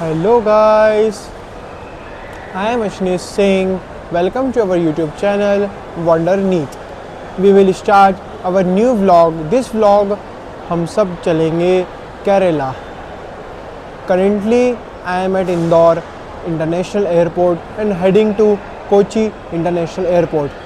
Hello guys, I am Ashnesh Singh. Welcome to our YouTube channel Wonderneath. We will start our new vlog. This vlog हम सब चलेंगे Kerala. Currently I am at Indore International Airport and heading to Kochi International Airport.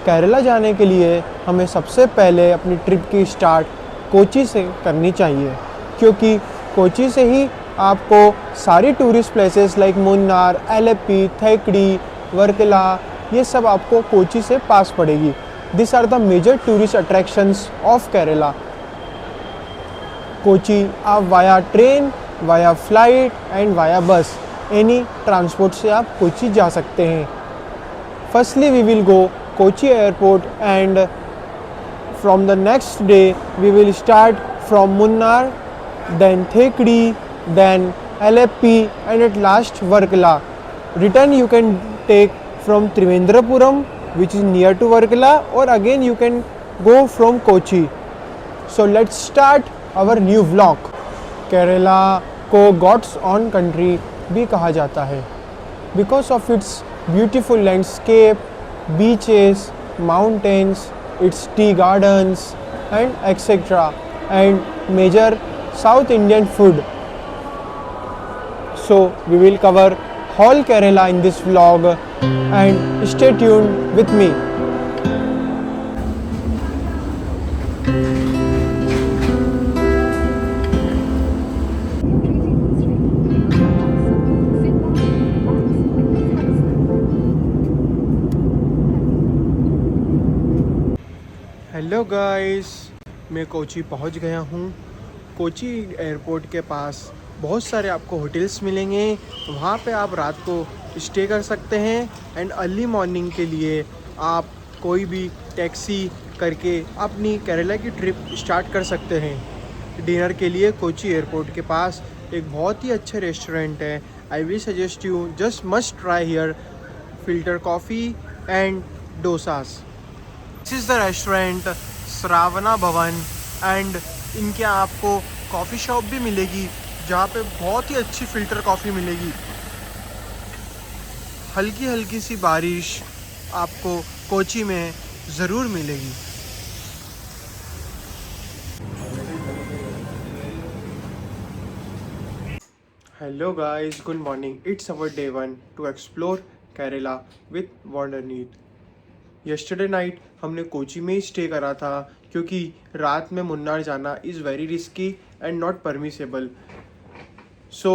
Kerala जाने के लिए हमें सबसे पहले अपनी ट्रिप की स्टार्ट कोची से करनी चाहिए, क्योंकि कोची से ही आपको सारी tourist places like Munnar, Alleppey, Thekkady, Varkala ये सब आपको कोची से पास पड़ेगी. This are the major tourist attractions of Kerala. Kochi आप via train, via flight and via bus any transport से आप कोची जा सकते हैं. Firstly we will go Kochi airport and from the next day we will start from Munnar, then Thekdi, then Aleppi and at last Varkala. Return you can take from Trivendrapuram, which is near to Varkala, or again you can go from Kochi. So let's start our new vlog. Kerala को God's own country भी कहा जाता है because of its beautiful landscape, beaches, mountains, its tea gardens and etc. and major South Indian food. So we will cover whole Kerala in this vlog and stay tuned with me. Hello guys, मैं कोची पहुंच गया हूं. Kochi airport के पास बहुत सारे आपको hotels मिलेंगे. वहां पे आप रात को स्टे कर सकते हैं एंड अर्ली मॉर्निंग के लिए आप कोई भी टैक्सी करके अपनी केरला की ट्रिप स्टार्ट कर सकते हैं. डिनर के लिए कोची एयरपोर्ट के पास एक बहुत ही अच्छा रेस्टोरेंट है. I will suggest you just must try here filter coffee and dosas. This is the restaurant Shravana भवन एंड इनके आपको कॉफ़ी शॉप भी मिलेगी जहाँ पे बहुत ही अच्छी फ़िल्टर कॉफ़ी मिलेगी. हल्की हल्की सी बारिश आपको कोची में ज़रूर मिलेगी. Hello guys, good morning. It's our day 1 to explore Kerala with Wandernith. Yesterday night हमने कोची में ही स्टे करा था क्योंकि रात में मुन्नार जाना is very risky and not permissible. So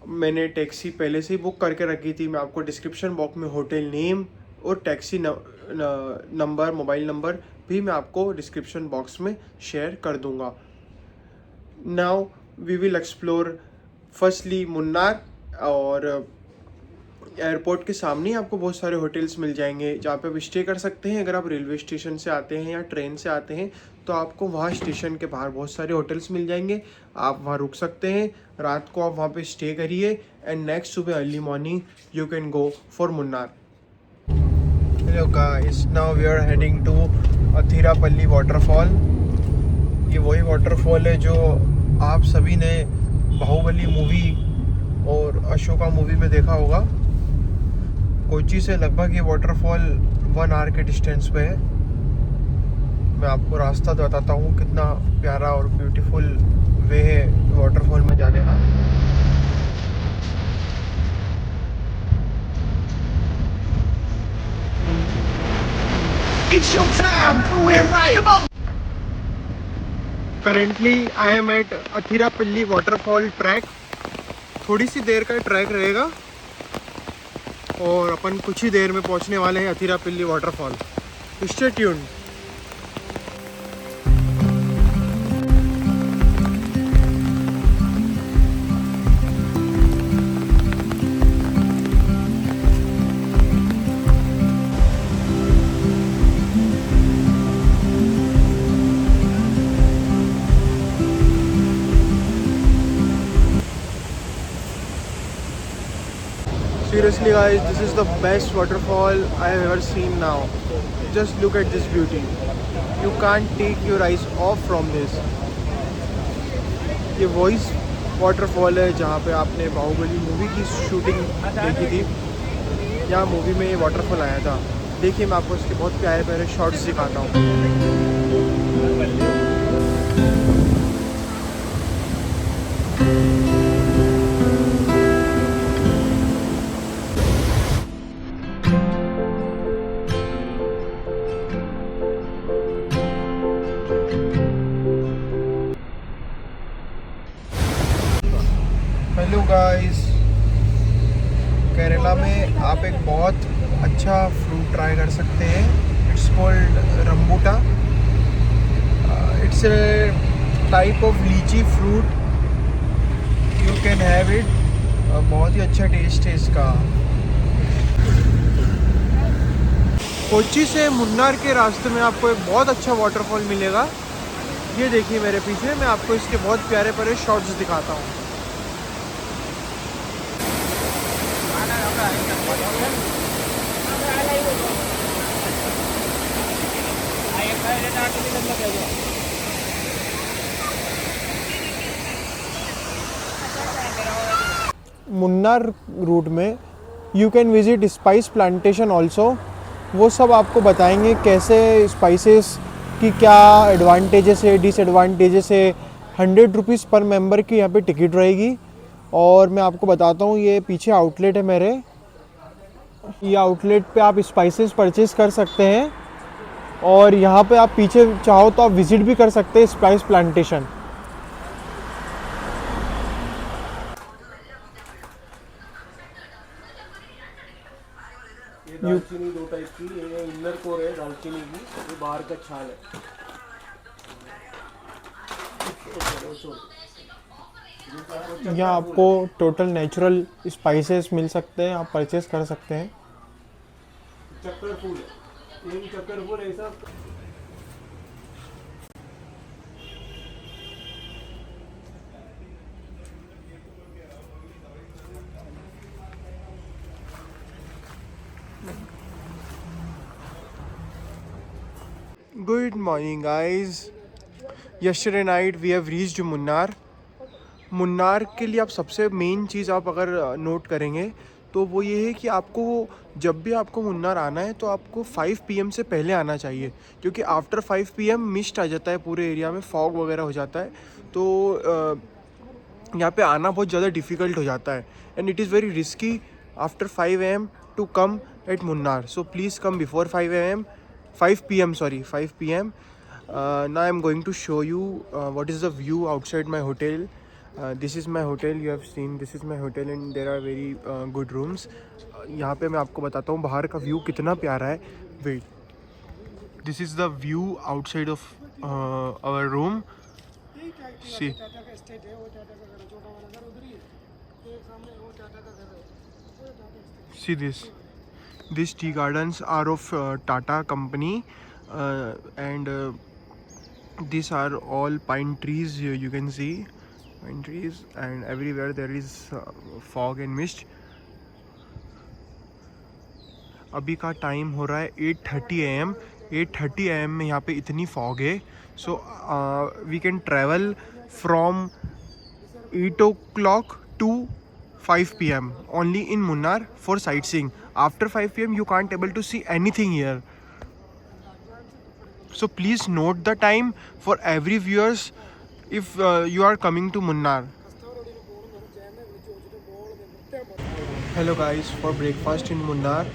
मैंने टैक्सी पहले से ही बुक करके रखी थी. मैं आपको डिस्क्रिप्शन बॉक्स में होटल नेम और टैक्सी नंबर, मोबाइल नंबर भी मैं आपको डिस्क्रिप्शन बॉक्स में शेयर कर दूंगा. Now we will explore firstly Munnar. और एयरपोर्ट के सामने ही आपको बहुत सारे होटल्स मिल जाएंगे जहाँ पे आप स्टे कर सकते हैं. अगर आप रेलवे स्टेशन से आते हैं या ट्रेन से आते हैं तो आपको वहाँ स्टेशन के बाहर बहुत सारे होटल्स मिल जाएंगे. आप वहाँ रुक सकते हैं. रात को आप वहाँ पे स्टे करिए एंड नेक्स्ट सुबह early morning you can go for Munnar. Hello guys, now we are heading to Athirappilly waterfall. ये वही वाटरफॉल है जो आप सभी ने बाहुबली मूवी और अशोका मूवी में देखा होगा. कोची से लगभग ये वाटरफॉल 1 आवर के डिस्टेंस पे है. मैं आपको रास्ता बताता हूँ कितना प्यारा और ब्यूटीफुल वे है वाटरफॉल में जाने का. It's your time. We're right about. Currently I am at Athirappilly waterfall track. थोड़ी सी देर का ट्रैक रहेगा और अपन कुछ ही देर में पहुंचने वाले हैं Athirappilly waterfall. Stay tuned. Seriously guys, this is the best waterfall I have ever seen now. Just look at this beauty. You can't take your eyes off from this. ये वही वाटरफॉल है जहाँ पे आपने बाहुबली मूवी की शूटिंग देखी थी। यहाँ मूवी में ये वाटरफॉल आया था। देखिए मैं आपको इसके बहुत प्यारे प्यारे शॉट्स दिखाता हूँ। हेलो गाइस, केरला में आप एक बहुत अच्छा फ्रूट ट्राई कर सकते हैं। It's called rambutan. It's a type of lychee fruit. You can have it. बहुत ही अच्छा टेस्ट है इसका। कोच्चि से मुन्नार के रास्ते में आपको एक बहुत अच्छा वाटरफॉल मिलेगा। ये देखिए मेरे पीछे, मैं आपको इसके बहुत प्यारे प्यारे शॉट्स दिखाता हूँ। मुन्नार रूट में you can visit spice plantation also. वो सब आपको बताएंगे कैसे स्पाइसेस की क्या एडवांटेजेस है, डिसएडवांटेजेस है। 100 रुपीज़ पर मेंबर की यहाँ पे टिकट रहेगी। और मैं आपको बताता हूँ, ये पीछे आउटलेट है मेरे। ये आउटलेट पे आप स्पाइसेस परचेज़ कर सकते हैं। और यहाँ पे आप पीछे चाहो तो आप विज़िट भी कर सकते हैं स्पाइस प्लांटेशन। ये दालचीनी 2 टाइप की, ये इनर कोर है दालचीनी की, ये बाहर का छाल है। यहाँ आपको टोटल नेचुरल स्पाइसेस मिल सकते हैं, आप परचेस कर सकते हैं। चक्कर फूल है, ये भी चक्कर फूल ऐसा। Good morning guys. Yesterday night we have reached Munnar. Munnar के लिए आप सबसे मेन चीज़ आप अगर नोट करेंगे तो वो ये है कि आपको जब भी आपको मुन्नार आना है तो आपको 5 PM से पहले आना चाहिए, क्योंकि आफ्टर 5 PM मिस्ट आ जाता है पूरे एरिया में, फॉग वगैरह हो जाता है। तो यहाँ पे आना बहुत ज़्यादा डिफ़िकल्ट हो जाता है and it is very risky after 5 AM to come at Munnar. So please come before 5 PM, sorry, 5 PM. Now I'm going to show you what is the view outside my hotel. This is my hotel, you have seen this is my hotel and there are very good rooms. यहाँ पे मैं आपको बताता हूँ बाहर का view कितना प्यारा है। Wait, this is the view outside of our room. See, see this. These tea gardens are of Tata company and these are all pine trees. You can see pine trees and everywhere there is fog and mist. अभी का time हो रहा है 8:30 AM। 8:30 AM में यहाँ पे इतनी fog है। So we can travel from 8 o'clock to 5 PM only in Munnar for sightseeing. After 5 PM you can't able to see anything here. So please note the time for every viewers if you are coming to Munnar. Hello guys, for breakfast in Munnar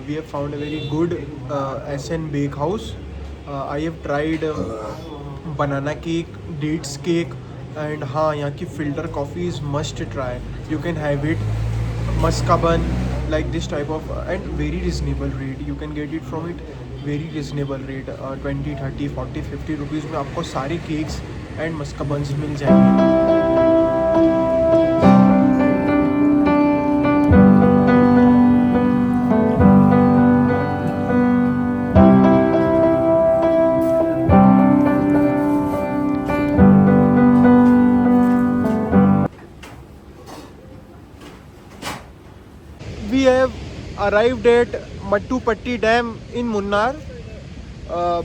we have found a very good SN Bakehouse. I have tried banana cake, dates cake and हाँ यहाँ की filter coffee is must try. You can have it. Maskaban, like this type of and very reasonable rate. You can get it from it very reasonable rate. 20, 30, 40, 50 rupees में आपको सारे cakes and मस्काबन्स मिल जाएंगे। We have arrived at Mattupetty dam in Munnar.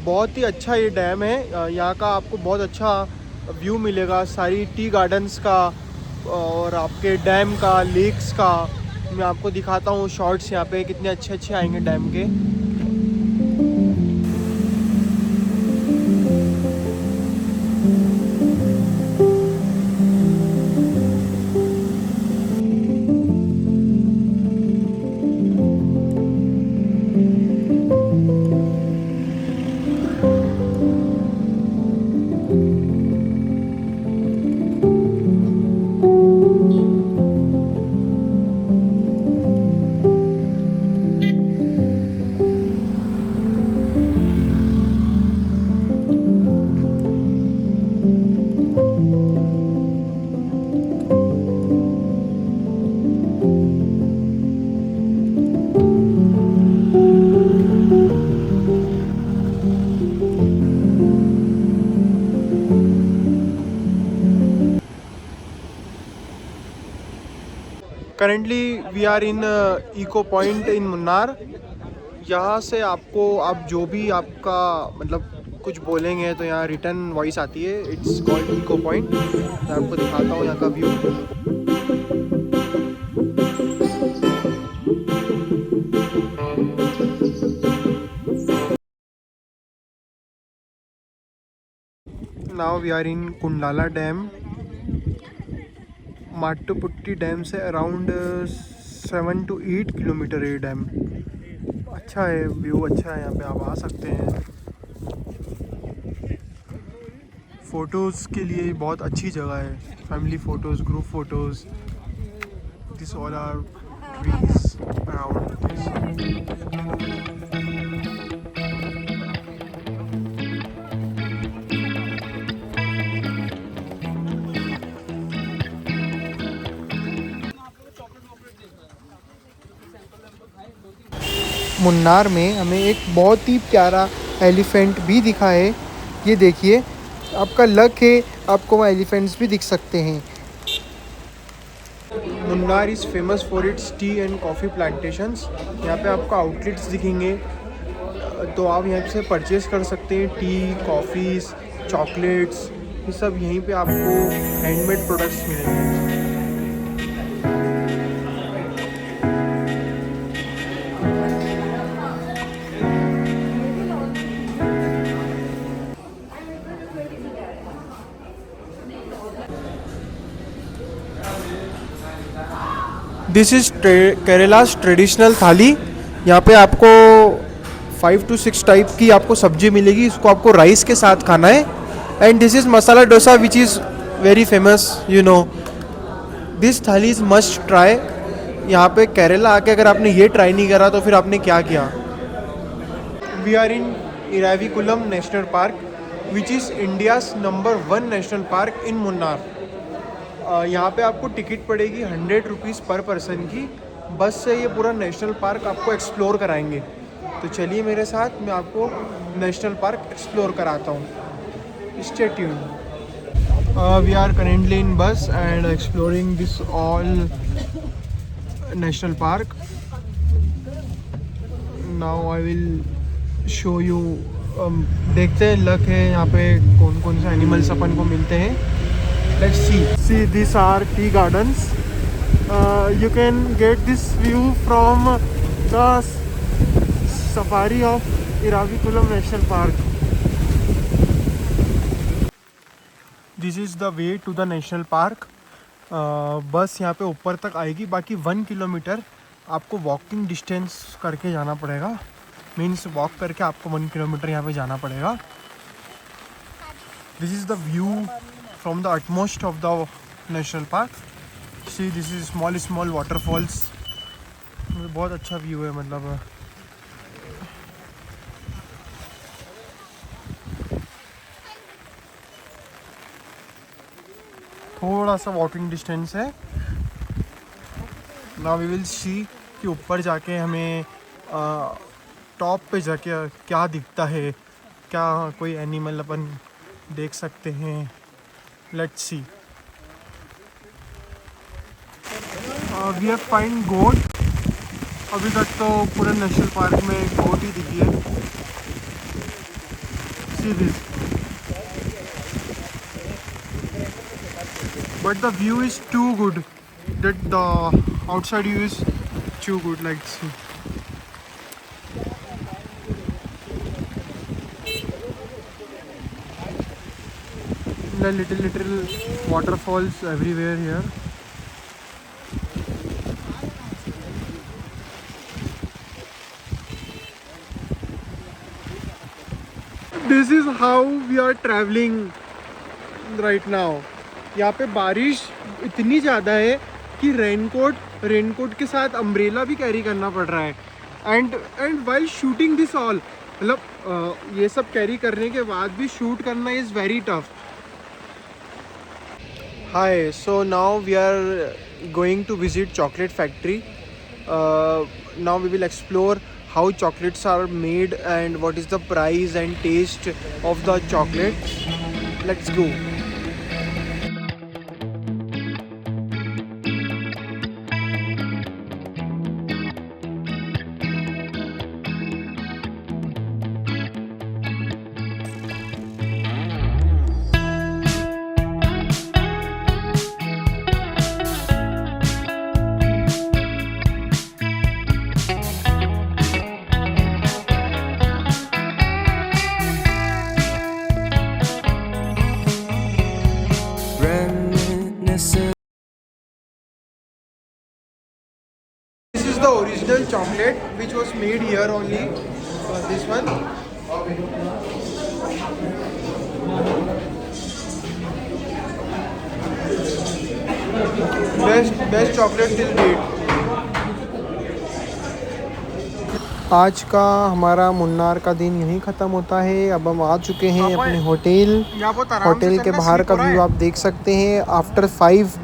बहुत ही अच्छा ये dam है। यहाँ का आपको बहुत अच्छा व्यू मिलेगा, सारी टी गार्डन्स का और आपके डैम का, लेक्स का मैं आपको दिखाता हूँ शॉट्स यहाँ पे कितने अच्छे अच्छे आएंगे डैम के। Currently we are in echo point in Munnar. यहाँ से आपको आप जो भी आपका मतलब कुछ बोलेंगे तो यहाँ रिटर्न वॉइस आती है। It's called echo point. मैं आपको दिखाता हूँ यहाँ का view. Now we are in Kundala dam. Mattupetty dam से अराउंड 7 to 8 किलोमीटर है डैम। अच्छा है, व्यू अच्छा है, यहाँ पे आप आ सकते हैं। फ़ोटोज़ के लिए बहुत अच्छी जगह है, family photos, group photos. This all are trees around this. Munnar में हमें एक बहुत ही प्यारा एलिफेंट भी दिखा है। ये देखिए, आपका लक है, आपको वहाँ एलिफेंट्स भी दिख सकते हैं। Munnar is famous for its T and coffee plantations. यहाँ पे आपको आउटलेट्स दिखेंगे, तो आप यहाँ से परचेज़ कर सकते हैं। टी, कॉफ़ीज़, चॉकलेट्स, ये सब यहीं पे आपको हैंडमेड प्रोडक्ट्स मिलेंगे। दिस इज़ केरला's ट्रेडिशनल थाली। यहाँ पे आपको 5 to 6 टाइप की आपको सब्जी मिलेगी। इसको आपको राइस के साथ खाना है। And this is masala dosa which is very famous, you know. This थाली इज़ मस्ट ट्राई। यहाँ पे केरला आके अगर आपने ये ट्राई नहीं करा तो फिर आपने क्या किया। We are in Eravikulam national park which is India's number 1 national park in Munnar. यहाँ पे आपको टिकट पड़ेगी 100 रुपीज़ पर पर्सन की। बस से ये पूरा नेशनल पार्क आपको एक्सप्लोर कराएंगे। तो चलिए मेरे साथ, मैं आपको नेशनल पार्क एक्सप्लोर कराता हूँ। Stay tuned. We are currently in bus and exploring this all national park. Now I will show you. देखते हैं लक है यहाँ पे कौन कौन से एनिमल्स अपन को मिलते हैं। Let's see these are tea gardens. You can get this view from the safari of Iravikulam National Park. This is the way to the national park. बस यहाँ पे ऊपर तक आएगी, बाकी 1 किलोमीटर आपको वॉकिंग डिस्टेंस करके जाना पड़ेगा। मीन्स वॉक करके आपको 1 किलोमीटर यहाँ पे जाना पड़ेगा। This is the view from the utmost of the national park. See, this is small waterfalls. बहुत अच्छा व्यू है, मतलब थोड़ा सा वॉकिंग डिस्टेंस है। नाउ वी विल सी कि ऊपर जाके हमें टॉप पे जाके क्या दिखता है, क्या कोई एनिमल अपन देख सकते हैं। Let's see. We have find goat. अभी तक तो पूरे नेशनल पार्क में गोट ही दिखी है। See this, but the view is too good. That the outside view is too good. Like see. The little waterfalls everywhere here. This is how we are traveling right now. यहाँ पे बारिश इतनी ज़्यादा है कि रेनकोट के साथ umbrella भी कैरी करना पड़ रहा है. And while shooting this all, मतलब ये सब कैरी करने के बाद भी शूट करना is very tough. Hi, so now we are going to visit chocolate factory. Now we will explore how chocolates are made and what is the price and taste of the chocolates. Let's go. This is the original chocolate which was made here only. This one. Best chocolate till date. आज का हमारा मुन्नार का दिन यहीं ख़त्म होता है. अब हम आ चुके हैं अपने होटल के बाहर का व्यू आप देख सकते हैं. आफ्टर 5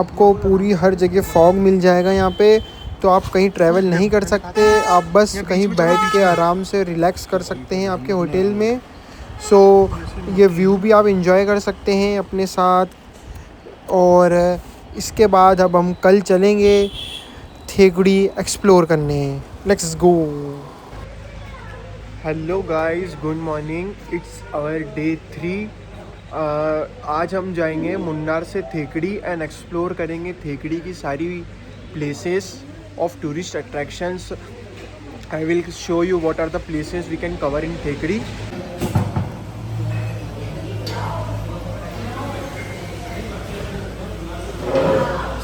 आपको पूरी हर जगह फॉग मिल जाएगा यहाँ पे, तो आप कहीं ट्रैवल नहीं कर सकते. आप बस कहीं बैठ के आराम से रिलैक्स कर सकते हैं आपके होटल में. सो ये व्यू भी आप एंजॉय कर सकते हैं अपने साथ. और इसके बाद अब हम कल चलेंगे थेकड़ी एक्सप्लोर करने. Let's go. Hello guys, good morning. It's our day 3. आज हम जाएंगे मुन्नार से थेकड़ी एंड एक्सप्लोर करेंगे थेकड़ी की सारी places of tourist attractions. I will show you what are the places we can cover in Thekdi.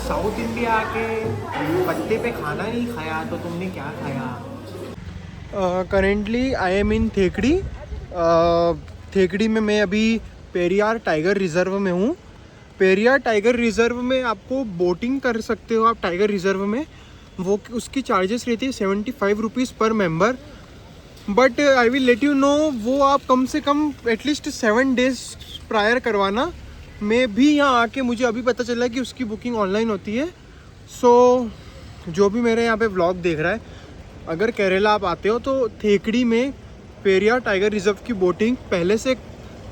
South India आके पत्ते पे खाना नहीं खाया तो तुमने क्या खाया? Currently I am in Thekdi. थेकड़ी में मैं अभी पेरियार टाइगर रिजर्व में हूँ. पेरियार टाइगर रिजर्व में आपको बोटिंग कर सकते हो आप टाइगर रिजर्व में. वो उसकी चार्जेस रहती है 75 rupees per member. But I will let you know, वो आप कम से कम एटलीस्ट 7 डेज प्रायर करवाना. मैं भी यहाँ आके मुझे अभी पता चला कि उसकी बुकिंग ऑनलाइन होती है. सो जो भी मेरे यहाँ पे व्लॉग देख रहा है, अगर केरला आप आते हो तो थेकड़ी में पेरियार टाइगर रिजर्व की बोटिंग पहले से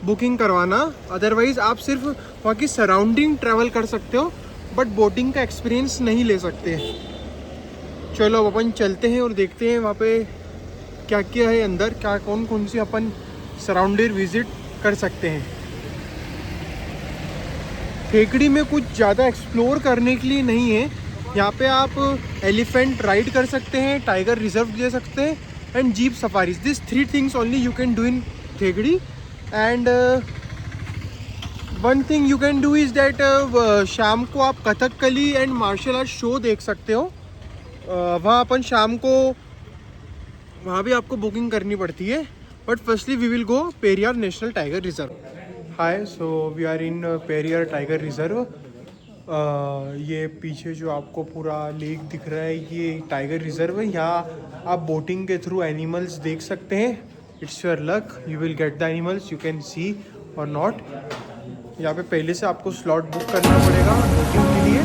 बुकिंग करवाना. अदरवाइज़ आप सिर्फ वहाँ की सराउंडिंग ट्रैवल कर सकते हो, बट बोटिंग का एक्सपीरियंस नहीं ले सकते. चलो अब अपन चलते हैं और देखते हैं वहाँ पे क्या क्या है अंदर, क्या कौन सी अपन सराउंडेड विज़िट कर सकते हैं. थेकड़ी में कुछ ज़्यादा एक्सप्लोर करने के लिए नहीं है. यहाँ पे आप एलिफेंट राइड कर सकते हैं, टाइगर रिजर्व दे सकते हैं and jeep safaris. This 3 things only you can do in Thekkady. And one thing you can do is that शाम को आप Kathakali and martial art show देख सकते हो. वहाँ अपन शाम को वहाँ भी आपको बुकिंग करनी पड़ती है. But firstly we will go Periyar national tiger reserve. Hi, so we are in Periyar tiger reserve. ये पीछे जो आपको पूरा लेक दिख रहा है ये टाइगर रिजर्व है. यहाँ आप बोटिंग के थ्रू एनिमल्स देख सकते हैं. It's your luck, you will get the animals, you can सी और नॉट. यहाँ पे पहले से आपको स्लॉट बुक करना पड़ेगा बोटिंग के लिए.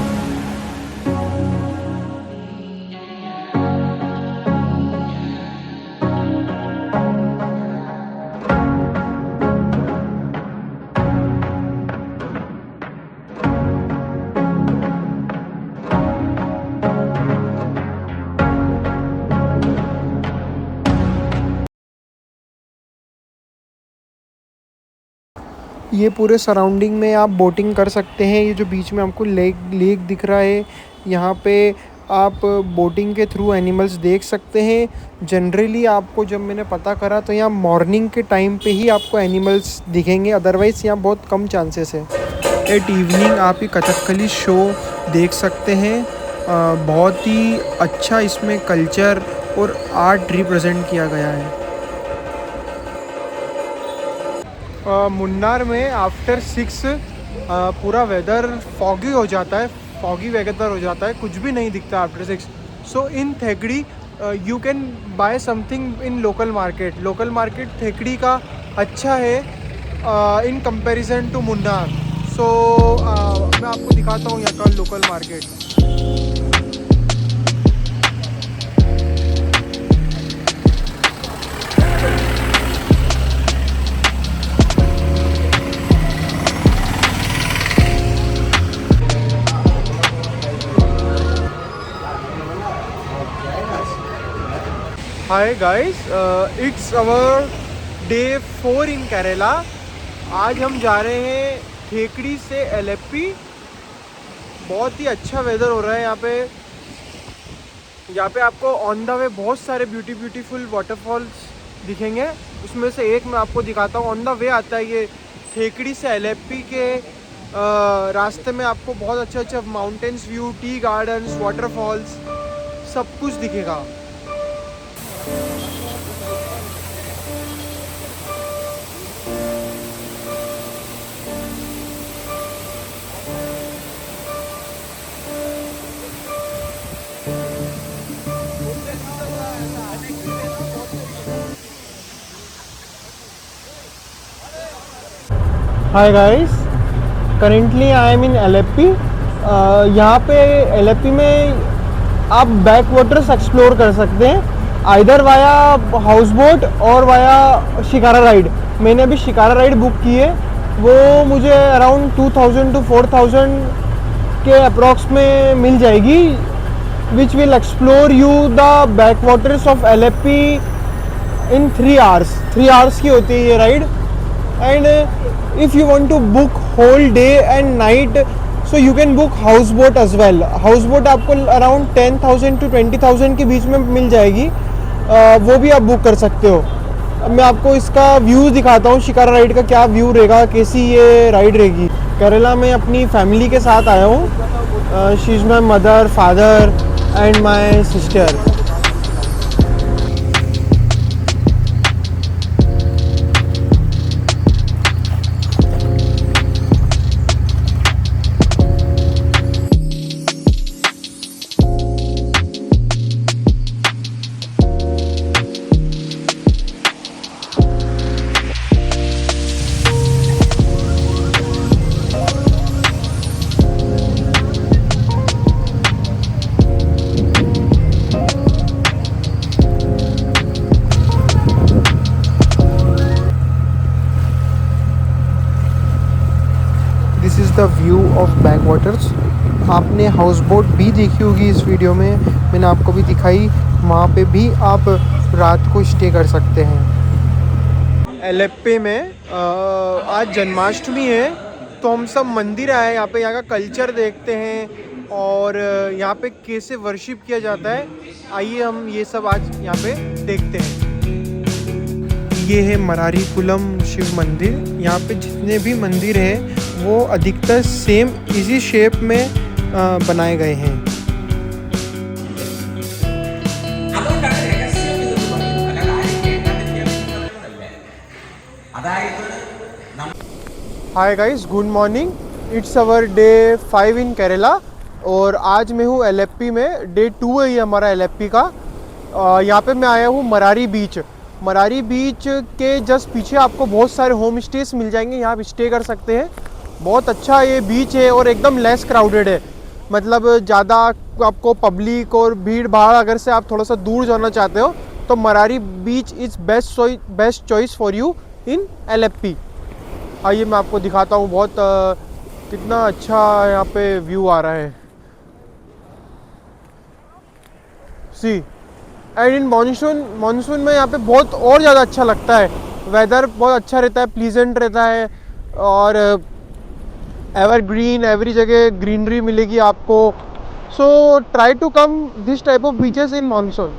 ये पूरे सराउंडिंग में आप बोटिंग कर सकते हैं। ये जो बीच में आपको लेक दिख रहा है, यहाँ पे आप बोटिंग के थ्रू एनिमल्स देख सकते हैं। जनरली आपको जब मैंने पता करा तो यहाँ मॉर्निंग के टाइम पे ही आपको एनिमल्स दिखेंगे, अदरवाइज़ यहाँ बहुत कम चांसेस है। एट इवनिंग आप ये कथकली शो देख सकते हैं। बहुत ही अच्छा इसमें कल्चर और आर्ट रिप्रेजेंट किया गया है। मुन्नार में आफ्टर 6 पूरा वेदर फॉगी हो जाता है, फॉगी वेदर हो जाता है, कुछ भी नहीं दिखता after 6। So in Thekkady you can buy something in local market Thekkady का अच्छा है in comparison to Munnar. So मैं आपको दिखाता हूँ यहाँ का local market. Hi guys, it's our day 4 in Kerala. आज हम जा रहे हैं थेकड़ी से एलेप्पी। बहुत ही अच्छा वेदर हो रहा है यहाँ पे। यहाँ पे आपको ऑन द वे बहुत सारे ब्यूटीफुल वाटरफॉल्स दिखेंगे। उसमें से एक मैं आपको दिखाता हूँ। ऑन द वे आता है ये थेकड़ी से एलेप्पी के रास्ते में आपको बहुत अच्छा mountains view, tea gardens, waterfalls सब कुछ दिखेगा। Hi guys, currently I am in Alleppey. यहाँ पे एलेप्पी में आप बैक वाटर्स एक्सप्लोर कर सकते हैं, आइदर वाया हाउस बोट और वाया शिकारा राइड। मैंने अभी शिकारा राइड बुक की है, वो मुझे अराउंड 2000 to 4000 के अप्रॉक्स में मिल जाएगी, which will explore you the back waters of Alleppey in 3 hours। 3 hours की होती है ये ride. And if you want to book whole day and night, so you can book house boat as well। house boat आपको around 10,000 to 20,000 के बीच में मिल जाएगी, वो भी आप बुक कर सकते हो। अब मैं आपको इसका व्यू दिखाता हूँ, शिकारा राइड का क्या व्यू रहेगा, कैसी ये राइड रहेगी। केरला में अपनी फैमिली के साथ आया हूँ। She is my mother, father and my sister. This is the view of back waters. आपने हाउस बोट भी देखी होगी इस वीडियो में, मैंने आपको भी दिखाई। वहाँ पे भी आप रात को स्टे कर सकते हैं। एलेप्पी में आज जन्माष्टमी है, तो हम सब मंदिर आए यहाँ पे, यहाँ का कल्चर देखते हैं और यहाँ पे कैसे वर्शिप किया जाता है। आइए हम ये सब आज यहाँ पे देखते हैं। ये है मरारी कुलम शिव मंदिर। यहाँ पे जितने भी मंदिर हैं वो अधिकतर सेम इसी शेप में बनाए गए हैं। Hi guys, good morning. It's our day 5 in Kerala और आज मैं हूँ एलेप्पी में। डे 2 है ये हमारा एलेप्पी का। यहाँ पे मैं आया हूँ मरारी बीच। मरारी बीच के जस्ट पीछे आपको बहुत सारे होम स्टेज मिल जाएंगे, यहाँ आप स्टे कर सकते हैं। बहुत अच्छा ये बीच है और एकदम लेस क्राउडेड है, मतलब ज़्यादा आपको पब्लिक और भीड़ भाड़ अगर से आप थोड़ा सा दूर जाना चाहते हो तो मरारी बीच is best choice for you in Alleppey. आइए मैं आपको दिखाता हूँ बहुत कितना अच्छा यहाँ पे व्यू आ रहा है। सी एंड इन मानसून में यहाँ पे बहुत और ज़्यादा अच्छा लगता है। वेदर बहुत अच्छा रहता है, प्लीजेंट रहता है। और एवरग्रीन, एवरी जगह ग्रीनरी मिलेगी आपको. So try to come this type of beaches in monsoon.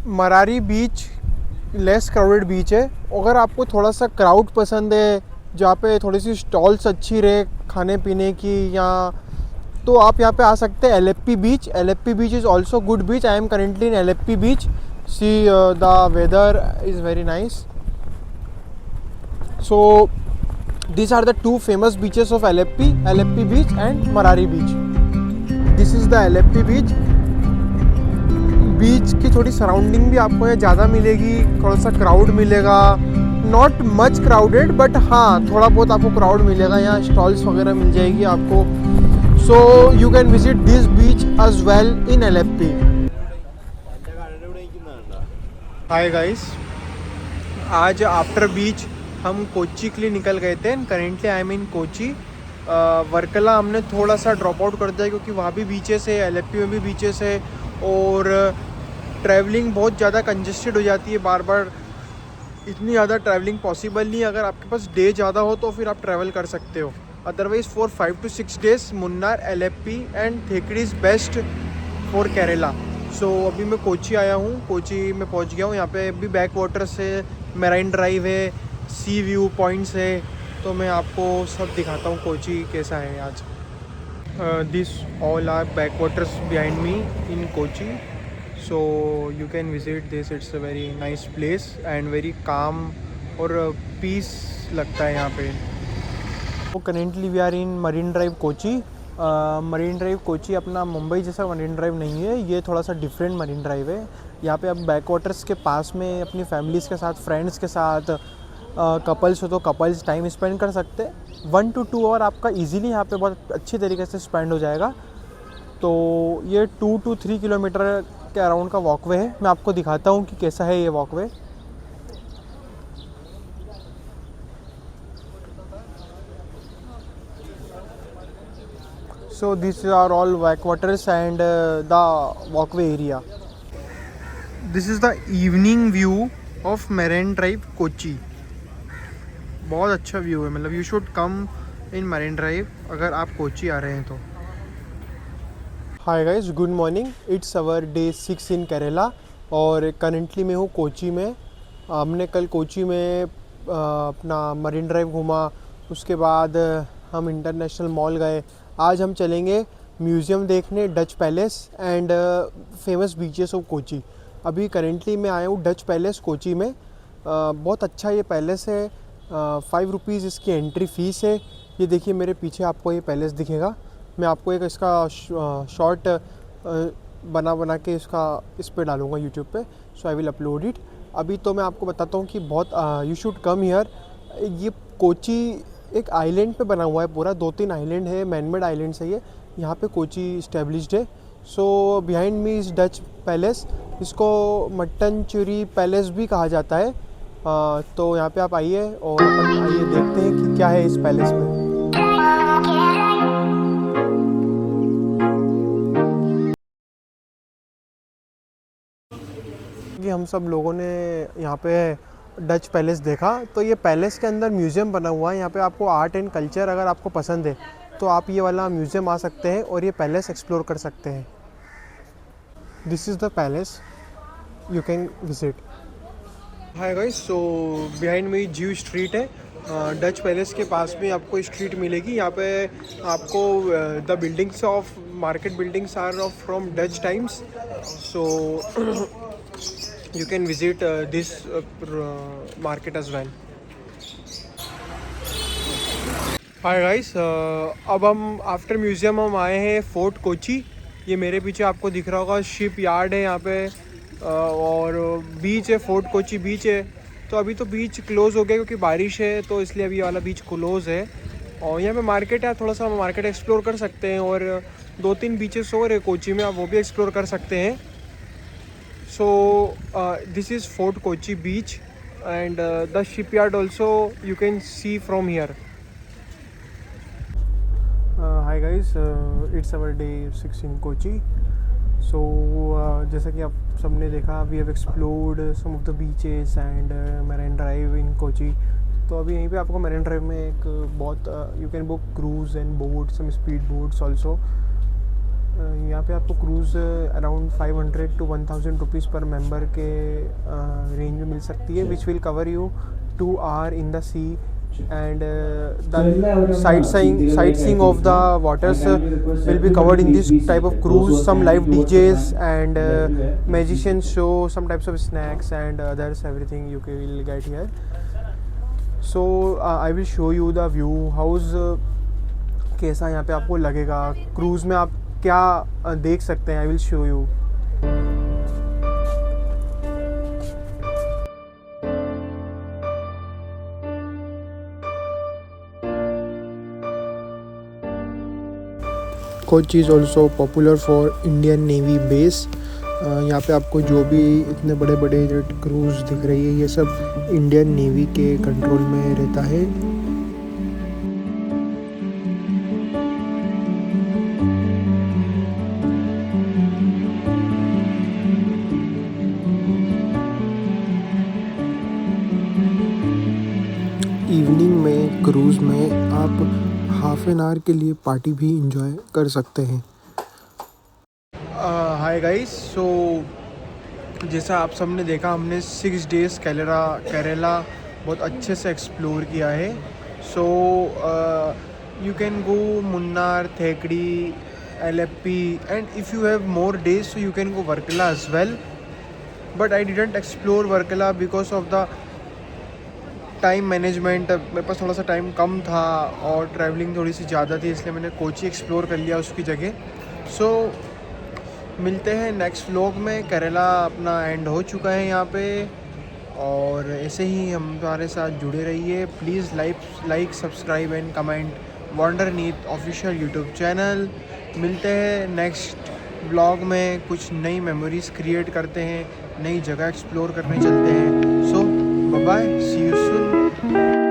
Marari beach less crowded beach है. अगर आपको थोड़ा सा क्राउड पसंद है, जहाँ पे थोड़ी सी स्टॉल्स अच्छी रहे खाने पीने की, या तो आप यहाँ पे आ सकते हैं. Alleppey beach. Alleppey beach is also good beach. I am currently in Alleppey beach. See the weather is very nice. So these are the two famous beaches of Aleppi beach and Marari beach. This is the Aleppi beach. बीच की थोड़ी surrounding भी आपको यहाँ ज़्यादा मिलेगी, थोड़ा सा crowd मिलेगा. नॉट मच क्राउडेड, बट हाँ थोड़ा बहुत आपको क्राउड मिलेगा. यहाँ स्टॉल्स वगैरह मिल जाएगी आपको. So you can visit this beach as well in Alleppey. Hi guys, आज आफ्टर बीच हम कोच्चि के लिए निकल गए थे. Currently I am in Kochi. Varkala हमने थोड़ा सा ड्रॉप आउट कर दिया क्योंकि वहाँ भी बीचेस है, एलेप्पी में भी बीचेस है, और ट्रैवलिंग बहुत ज़्यादा कंजेस्टेड हो जाती है. बार बार इतनी ज़्यादा ट्रैवलिंग पॉसिबल नहीं. अगर आपके पास डे ज़्यादा हो तो फिर आप ट्रैवल कर सकते हो. Otherwise for 5 to 6 days Munnar, Alleppey and Thekkady is best for Kerala. So अभी मैं कोच्चि आया हूँ. कोच्चि में पहुँच गया हूँ. यहाँ पे भी बैक वाटर्स है, मेराइन ड्राइव है, सी व्यू पॉइंट्स है. तो मैं आपको सब दिखाता हूँ कोच्चि कैसा है आज. This all are back waters behind me in Kochi. So you can visit this. It's a very nice place and very calm और पीस लगता है यहाँ पे. तो currently we are in marine drive Kochi. Marine drive Kochi अपना मुंबई जैसा मरीन ड्राइव नहीं है. ये थोड़ा सा डिफरेंट मरीन ड्राइव है. यहाँ पे आप बैक वाटर्स के पास में अपनी फैमिलीज़ के साथ, फ्रेंड्स के साथ, कपल्स हो तो कपल्स टाइम स्पेंड कर सकते हैं. 1 to 2 आवर आपका इजीली यहाँ पे बहुत अच्छी तरीके से स्पेंड हो जाएगा. तो ये 2 to 3 किलोमीटर के अराउंड का वॉकवे है. मैं आपको दिखाता हूँ कि कैसा है ये walkway. So these are all backwaters and the walkway area. This is the evening view of Marine Drive Kochi. बहुत अच्छा व्यू है. मतलब you should come in marine drive अगर आप कोच्चि आ रहे हैं तो. हाय guys, good morning. It's our day 6 इन केरला और करेंटली मैं हूँ कोच्चि में. हमने कल कोच्चि में अपना मरीन ड्राइव घूमा. उसके बाद हम इंटरनेशनल मॉल गए. आज हम चलेंगे म्यूज़ियम देखने, Dutch palace and famous beaches of Kochi. अभी करेंटली मैं आया हूँ डच पैलेस कोच्चि में. बहुत अच्छा ये पैलेस है. 5 रुपीज़ इसकी एंट्री फ़ीस है. ये देखिए मेरे पीछे आपको ये पैलेस दिखेगा. मैं आपको एक इसका शॉर्ट बना के इसका इस पे डालूँगा यूट्यूब पे. सो आई विल अपलोड इट. अभी तो मैं आपको बताता हूँ कि बहुत यू शुड कम हियर. ये कोच्चि एक आइलैंड पे बना हुआ है पूरा. 2-3 आइलैंड है, मैनमेड आइलैंड्स है ये. यहाँ पे कोच्चि इस्टेब्लिश्ड है. सो behind me is Dutch palace. इसको मट्टनचेरी पैलेस भी कहा जाता है. तो यहाँ पे आप आइए और अपन आइए देखते हैं कि क्या है इस पैलेस में. कि हम सब लोगों ने यहाँ पे डच पैलेस देखा. तो ये पैलेस के अंदर म्यूज़ियम बना हुआ है. यहाँ पे आपको आर्ट एंड कल्चर अगर आपको पसंद है तो आप ये वाला म्यूज़ियम आ सकते हैं और ये पैलेस एक्सप्लोर कर सकते हैं. This is the palace, you can visit. Hi guys, so behind में जीव स्ट्रीट है. डच पैलेस के पास में आपको स्ट्रीट मिलेगी. यहाँ पे आपको the buildings of market buildings are of from Dutch times. So you can visit this market as well. Hi guys, अब हम आफ्टर म्यूज़ियम हम आए हैं फोर्ट कोची। ये मेरे पीछे आपको दिख रहा होगा, शिप यार्ड है यहाँ पे और बीच है, फोर्ट कोची बीच है। तो अभी तो बीच क्लोज़ हो गया क्योंकि बारिश है, तो इसलिए अभी ये वाला बीच क्लोज़ है। और यहाँ पे मार्केट है, थोड़ा सा हम मार्केट एक्सप्लोर कर सकते हैं और 2-3 बीचेस और है कोची में, आप वो भी एक्सप्लोर कर सकते हैं। So this is fort Kochi beach and the shipyard also you can see from here. Hi guys, it's our day 6 in Kochi. So जैसा कि आप सबने देखा, we have explored some of the beaches and marine drive in Kochi. तो अभी यहीं पे आपको मैरिन ड्राइव में एक बहुत you can book cruise and boat, some speed boats also. यहाँ पे आपको cruise around 500 to 1000 rupees per member के रेंज में मिल सकती है, which will cover you 2 hours in the sea and the sightseeing of the waters will be covered in this type of cruise. Some live DJs and magicians show some types of snacks and others, everything you will get here. So I will show you the view house, कैसा यहाँ पे आपको लगेगा cruise में, आप क्या देख सकते हैं। आई will show you. Kochi is also popular for Indian navy base. यहाँ पे आपको जो भी इतने बड़े बड़े क्रूज़ दिख रही है, ये सब इंडियन नेवी के कंट्रोल में रहता है। इवनिंग में क्रूज़ में आप हाफ एन आवर के लिए पार्टी भी इंजॉय कर सकते हैं। हाय गाइस, सो जैसा आप सबने देखा, हमने 6 days केरला बहुत अच्छे से एक्सप्लोर किया है। So you can go Munnar, Thekkady, LFP and if you have more days so you can go Varkala as well. But I didn't explore Varkala because of the time management. मेरे पास थोड़ा सा टाइम कम था और ट्रैवलिंग थोड़ी सी ज़्यादा थी, इसलिए मैंने कोची एक्सप्लोर कर लिया उसकी जगह। सो मिलते हैं नेक्स्ट व्लॉग में। केरला अपना एंड हो चुका है यहाँ पे, और ऐसे ही हमारे साथ जुड़े रहिए। Please like subscribe and comment Wandernith official YouTube channel. मिलते हैं नेक्स्ट व्लॉग में, कुछ नई मेमोरीज़ क्रिएट करते हैं, नई जगह एक्सप्लोर करने चलते हैं। So bye bye, see you soon.